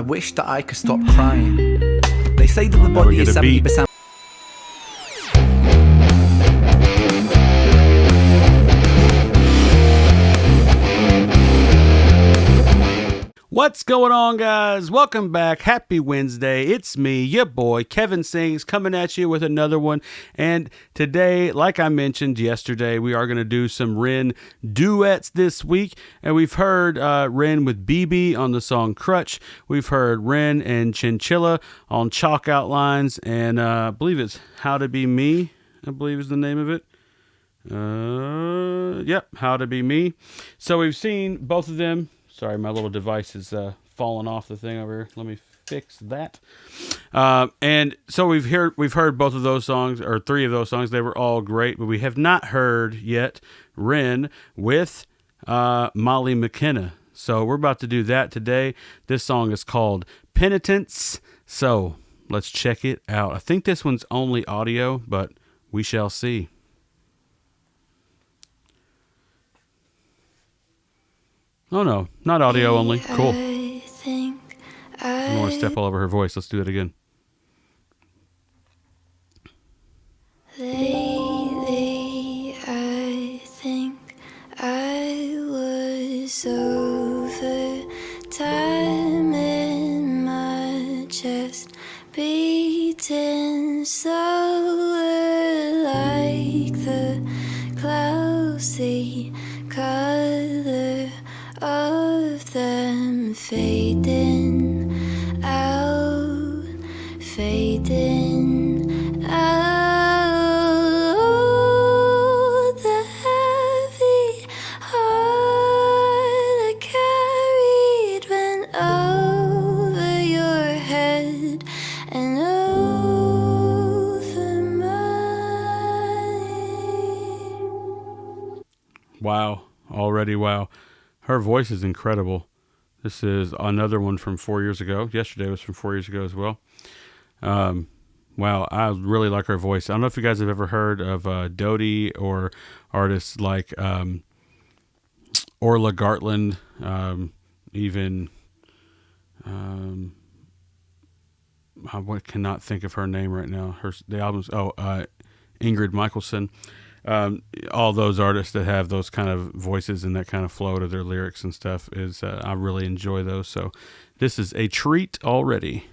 wish that I could stop crying. They say that the body is 70%. What's going on, guys? Welcome back. Happy Wednesday. It's me, your boy, Kevin Sings, coming at you with another one. And today, like I mentioned yesterday, we are going to do some Ren duets this week. And we've heard Ren with BB on the song Crutch. We've heard Ren and Chinchilla on Chalk Outlines. And I believe it's How to Be Me, I believe is the name of it. Yep, How to Be Me. So we've seen both of them. Sorry, my little device is falling off the thing over here. Let me fix that. And so we've heard both of those songs, or three of those songs. They were all great, but we have not heard yet Ren with Molly McKenna. So we're about to do that today. This song is called Penitence. So let's check it out. I think this one's only audio, but we shall see. Oh, no, not audio only. Cool. I don't want to step all over her voice. Let's do it again. Lately, I think I was over time in my chest, beating slower like the clouds, the color of them fading out, fading out. Oh, the heavy heart I carried went over your head and over mine. Wow. Already, wow. Her voice is incredible. This is another one from 4 years ago. Yesterday was from 4 years ago as well. Wow, I really like her voice. I don't know if you guys have ever heard of Dodie or artists like Orla Gartland, even I cannot think of her name right now. The album's Ingrid Michaelson. All those artists that have those kind of voices and that kind of flow to their lyrics and stuff is I really enjoy those. So this is a treat already.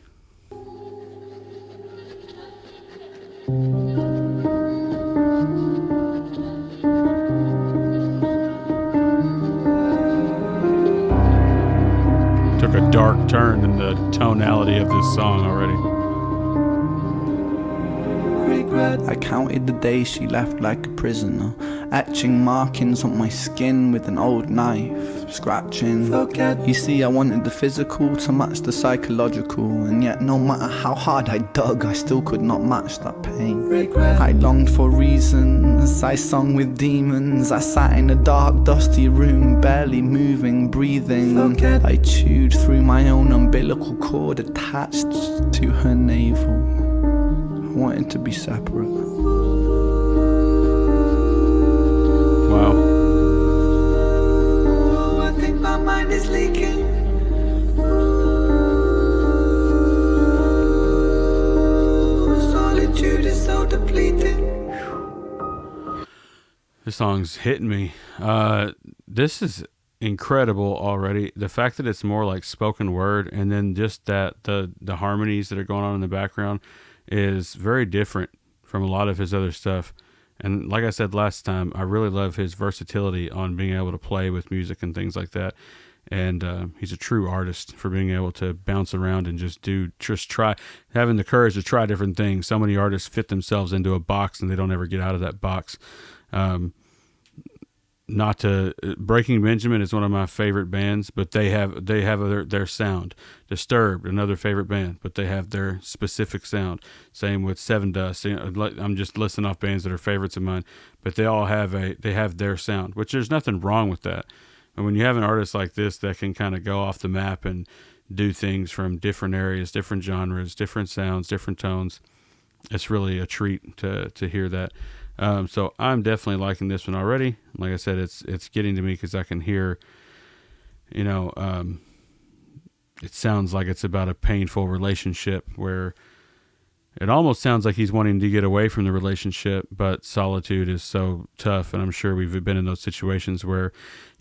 Took a dark turn in the tonality of this song already. I counted the days she left like a prisoner, etching markings on my skin with an old knife, scratching. You see, I wanted the physical to match the psychological, and yet no matter how hard I dug, I still could not match that pain. I longed for reasons, I sung with demons, I sat in a dark, dusty room, barely moving, breathing. I chewed through my own umbilical cord attached to her navel. I wanted to be separate. Wow. Oh, I think my mind is leaking. Solitude is so depleting. This song's hitting me. This is incredible already. The fact that it's more like spoken word, and then just that the harmonies that are going on in the background is very different from a lot of his other stuff. And like I said last time, I really love his versatility on being able to play with music and things like that. And he's a true artist for being able to bounce around and just try, having the courage to try different things. So many artists fit themselves into a box and they don't ever get out of that box. Breaking Benjamin is one of my favorite bands, but they have their sound. Disturbed, another favorite band, but they have their specific sound. Same with Seven Dust. I'm just listing off bands that are favorites of mine, but they all have their sound, which there's nothing wrong with that. And when you have an artist like this that can kind of go off the map and do things from different areas, different genres, different sounds, different tones, it's really a treat to hear that. So I'm definitely liking this one already. Like I said, it's getting to me because I can hear, it sounds like it's about a painful relationship where it almost sounds like he's wanting to get away from the relationship, but solitude is so tough. And I'm sure we've been in those situations where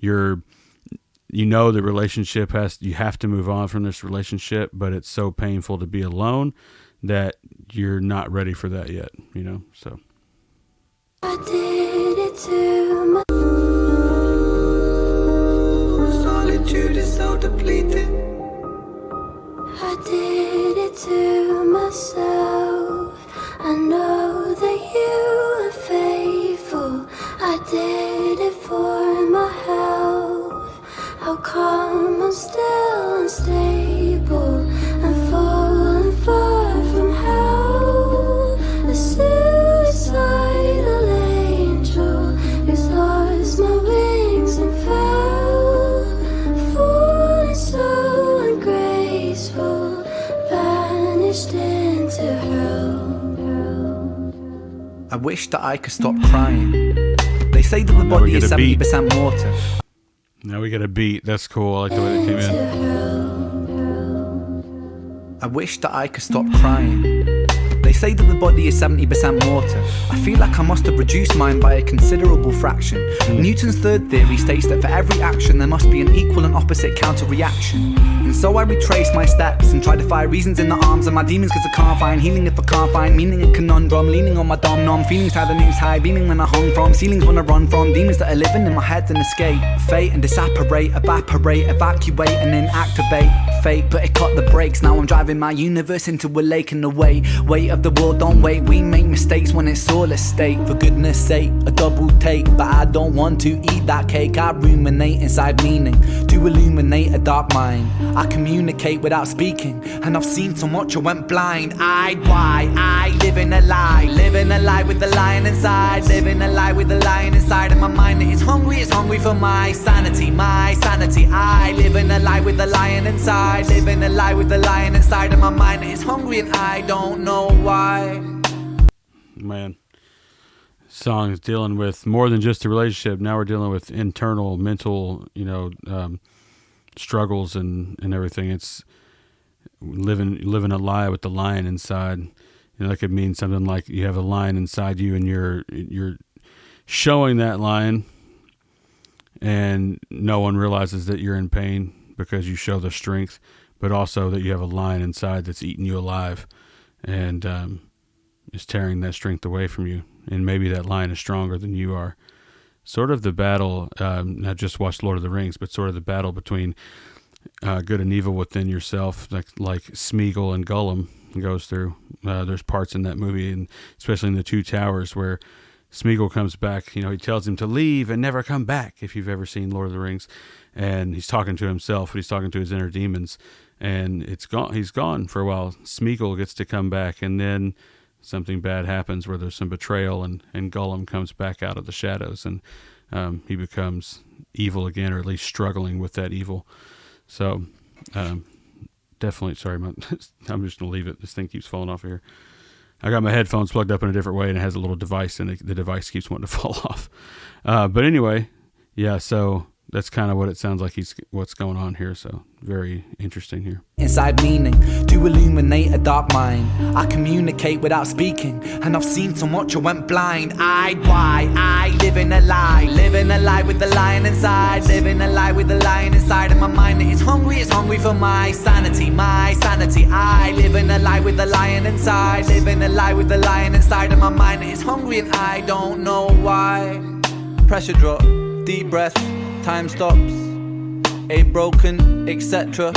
the relationship you have to move on from this relationship, but it's so painful to be alone that you're not ready for that yet, so. I did it to my Solitude is so depleted. I did it to myself. I know that you are faithful. I did it for my health. How come I'm still unstable and falling far from hell? A suicidal angel who's lost my wings and fell, falling so ungraceful, vanished into hell. I wish that I could stop crying. They say that the body is 70% water. Now we get a beat. That's cool. I like the way they came in. I wish that I could stop crying. They say that the body is 70% water. I feel like I must have reduced mine by a considerable fraction. Newton's third theory states that for every action there must be an equal and opposite counter-reaction. And so I retrace my steps and try to find reasons in the arms of my demons, cause I can't find healing if I can't find meaning. A conundrum, leaning on my dom-nom. Feelings how the news high, beaming when I hung from ceilings when I run from demons that are living in my head and escape fate and disapparate, evaporate, evacuate and inactivate fate. But it cut the brakes, now I'm driving my universe into a lake in the weight of the world, don't wait. We make mistakes when it's all a state. For goodness sake, a double take. But I don't want to eat that cake. I ruminate inside meaning to illuminate a dark mind. I communicate without speaking, and I've seen so much I went blind. I live in a lie with the lion inside. Living a lie with the lion inside. And my mind is hungry for my sanity, I live in a lie with the lion inside. Living a lie with the lion inside. And my mind is hungry and I don't know why. Man, song is dealing with more than just a relationship. Now we're dealing with internal mental, struggles and everything. It's living a lie with the lion inside. That could mean something like you have a lion inside you and you're showing that lion and no one realizes that you're in pain because you show the strength, but also that you have a lion inside that's eating you alive and is tearing that strength away from you. And maybe that lion is stronger than you are. Sort of the battle, not just watched Lord of the Rings, but sort of the battle between good and evil within yourself, like Smeagol and Gollum goes through. There's parts in that movie, and especially in the Two Towers, where Smeagol comes back. He tells him to leave and never come back, if you've ever seen Lord of the Rings. And he's talking to himself, but he's talking to his inner demons. And he's gone for a while. Smeagol gets to come back, and then something bad happens where there's some betrayal, and Gollum comes back out of the shadows, and he becomes evil again, or at least struggling with that evil. So definitely, sorry, I'm just going to leave it. This thing keeps falling off here. I got my headphones plugged up in a different way, and it has a little device, and the device keeps wanting to fall off. But anyway, yeah, so that's kind of what it sounds like what's going on here. So very interesting here. Inside meaning to illuminate a dark mind. I communicate without speaking, and I've seen so much I went blind. I live in a lie with the lion inside. Living a lie with the lion inside. And my mind is hungry for my sanity, I live in a lie with the lion inside. Living a lie with the lion inside. And my mind is hungry and I don't know why. Pressure drop, deep breath, time stops, a broken, etc. ...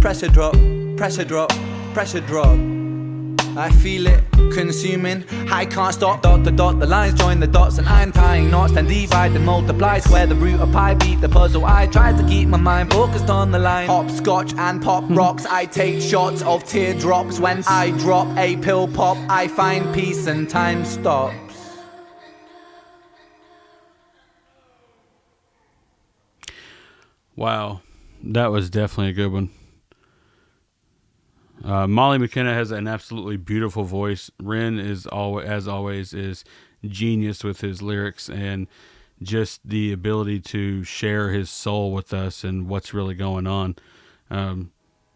Pressure drop, pressure drop, pressure drop. I feel it consuming, I can't stop. ... The lines join the dots and I'm tying knots. Then divide and multiply, square the root of pi, beat the puzzle. I try to keep my mind focused on the line. Hopscotch and pop rocks, I take shots of teardrops. When I drop a pill pop, I find peace and time stops. Wow, that was definitely a good one. Molly McKenna has an absolutely beautiful voice. Ren is as always is genius with his lyrics, and just the ability to share his soul with us and what's really going on.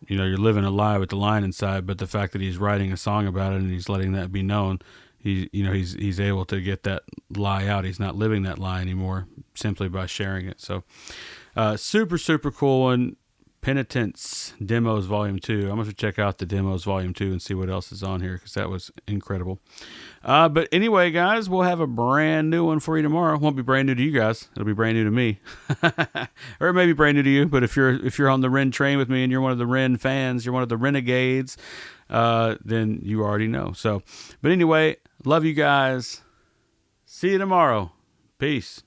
You're living a lie with the lion inside, but the fact that he's writing a song about it and he's letting that be known, he's able to get that lie out. He's not living that lie anymore simply by sharing it. So, super, super cool one. Penitence Demos Volume 2. I'm going to check out the Demos Volume 2 and see what else is on here, because that was incredible. But anyway, guys, we'll have a brand new one for you tomorrow. It won't be brand new to you guys. It'll be brand new to me. Or it may be brand new to you, but if you're on the Ren train with me and you're one of the Ren fans, you're one of the renegades, then you already know. So, but anyway, love you guys. See you tomorrow. Peace.